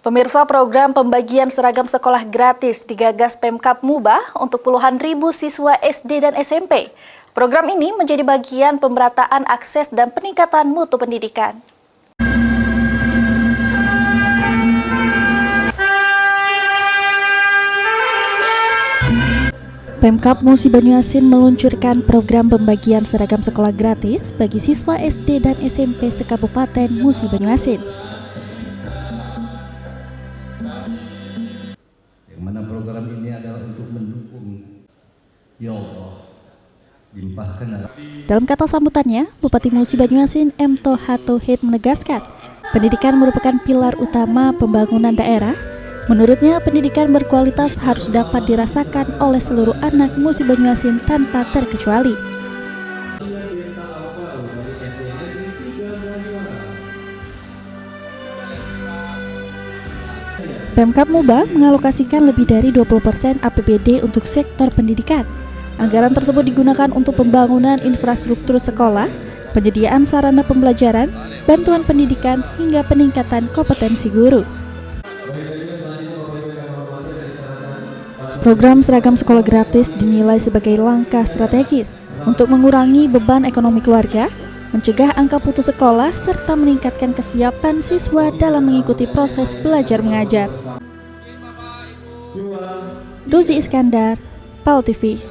Pemirsa, program pembagian seragam sekolah gratis digagas Pemkab Mubah untuk puluhan ribu siswa SD dan SMP. Program ini menjadi bagian pemerataan akses dan peningkatan mutu pendidikan. Pemkab Musi Banyuasin meluncurkan program pembagian seragam sekolah gratis bagi siswa SD dan SMP se-Kabupaten Musi Banyuasin. Yang mana program ini adalah untuk mendukung, ya Allah, limpahkan. Dalam kata sambutannya, Bupati Musi Banyuasin M. Toha Tauhid menegaskan, pendidikan merupakan pilar utama pembangunan daerah. Menurutnya, pendidikan berkualitas harus dapat dirasakan oleh seluruh anak Musi Banyuasin tanpa terkecuali. Pemkab Mubah mengalokasikan lebih dari 20% APBD untuk sektor pendidikan. Anggaran tersebut digunakan untuk pembangunan infrastruktur sekolah, penyediaan sarana pembelajaran, bantuan pendidikan, hingga peningkatan kompetensi guru. Program seragam sekolah gratis dinilai sebagai langkah strategis untuk mengurangi beban ekonomi keluarga, mencegah angka putus sekolah, serta meningkatkan kesiapan siswa dalam mengikuti proses belajar mengajar. Ruzi Iskandar, PAL TV.